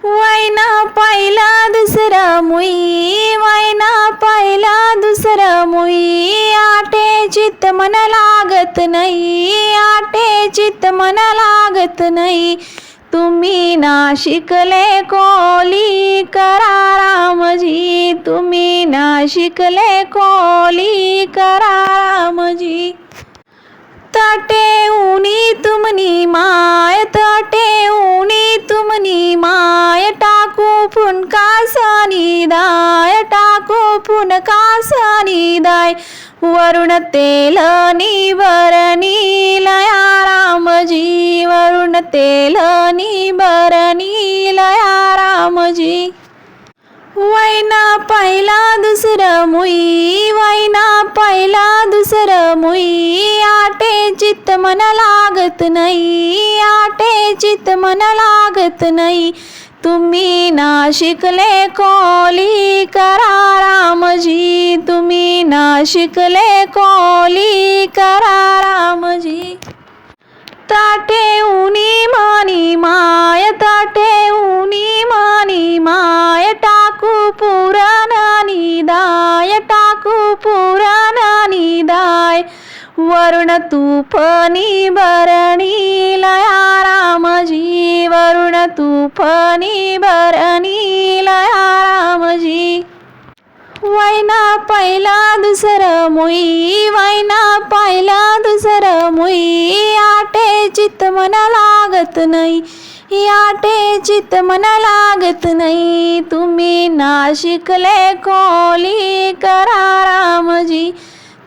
वायना पाहिला दुसरं मुई, वायना पाहिला दुसरं मुई, आटे चित्त मन लागत नाही, आटे चित्त मन लागत नाही. तुम्ही ना शिकले कोली करा रामजी, तुम्ही ना शिकले कोली करा रामजी. तटे उनी तुमनी माय, तटे उनी तुमनी माय, टाकू फुनका सनिदाय, टाकू फुनका सनिदाय. वरुण तेल निबरणीलया रामजी, वरुण तेल निबरणीलया रामजी. वायना पाहिला दुसरं मुई, वायना पाहिला दुसरं मुई, आटे चित्त मन लागत नाही, आटे चित्त मन लागत नाही. तुम्ही ना शिकले कोली करा रामजी, तुम्ही ना शिकले कोली करा रामजी. ताटे उनी मानी माय, ताटे उनी मानी माय, टाकू पुराण निदाय, टाकू पुराण निदाय. वरुण तूप निबरणीलया रामजी, वरुण तूप निबरणीलया रामजी. वायना पाहिला दुसरं मुई, वायना पाहिला दुसरं मुई, आटे चित्त मन लागत नाही, आटे चित्त मन लागत नाही. तुम्ही ना शिकले कोली करा रामजी,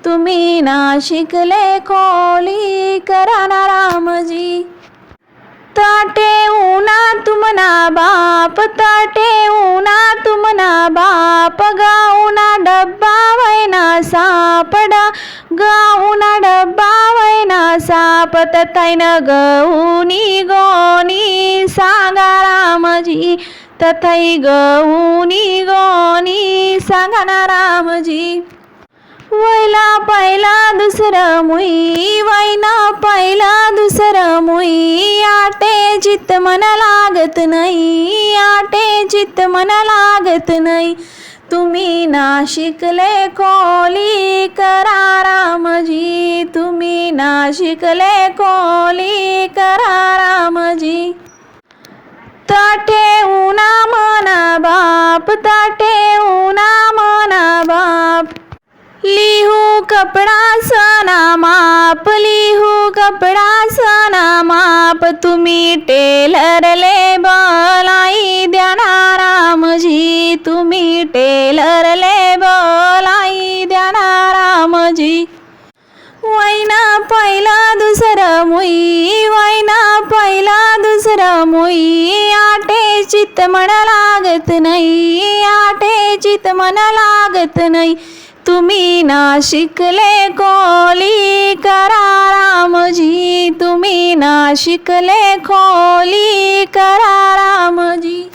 तुम्ही ना शिकले कोली करा ना रामजी. ताटे उना तुमना बाप, ताटे उना तुमना बाप, गाऊना डब्बा वैना सापडा, गाऊना डब्बा वैना साप. तथैन गहुनी गोनी सांगा रामजी, तथै गहुनी गोनी सांगा ना रामजी. वायला पाहिला दुसरं मुई, वायना पाहिला दुसरं मुई, आटे चित्त मन लागत नाही, आटे चित्त मन लागत नाही. तुम्ही ना शिकले कोली करा रामजी, तुम्ही ना शिकले कोली करा रामजी. ताटे उना मना बाप, ताटे उना मना बाप, लिहू कपडा सना माप, लिहू कपडा सना माप. तुम्ही टेलरले बलाई द्या ना रामजी, तुम्ही टेलरले बलाई द्या ना रामजी. वायना पाहिला दुसरं मुई, वायना पाहिला दुसरं मुई, आटे चित्त मन लागत नाही, आटे चित्त मन लागत नाही. तुम्ही ना शिकले कोली करा रामजी, तुम्ही ना शिकले कोली करा रामजी.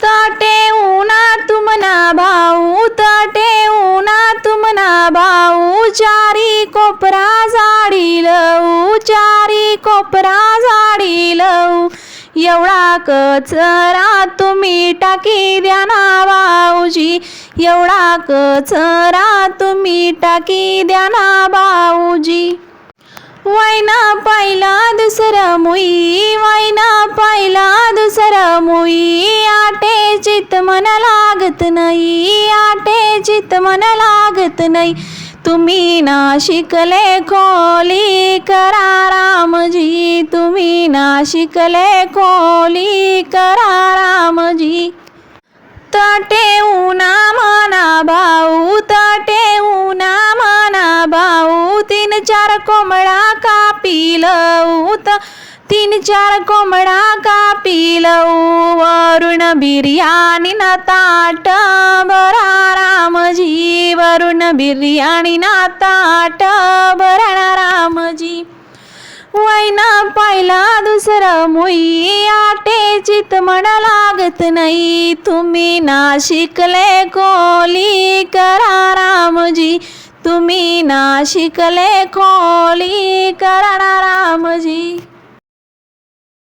ताटे उना तुमना भाऊ, ताटे उना तुमना भाऊ, चारी कोपरा झाडी लऊ, चारी कोपरा झाडी लऊ. एवढा कचरा तुम्ही टाकी द्या ना भाऊजी, एवढा कचरा तुम्ही टाकी द्या ना भाऊजी. वायना पाहिला दुसरं मुई, वायना पाहिला दुसरं मुई, आटे चित्त मन लागत नाही, आटे चित्त मन लागत नाही. तुम्ही ना शिकले कोली करा रामजी, तुम्ही ना शिकले कोली करा रामजी. ताटे उना मना भाऊ, ताटे उना मना भाऊ, 3-4 कोंबडा कापी लऊ, 3-4 कोंबडा कापी लऊ. वरुण बिर्याणी ना ताट भरा रामजी, वरुण बिर्याणी ना ताट भरा रामजी. वायना पाहिला दुसरं मुई, आटे चित्त मन लागत नाही. तुम्ही ना शिकले कोली करा रामजी, तुम्ही ना शिकले कोली करा रामजी.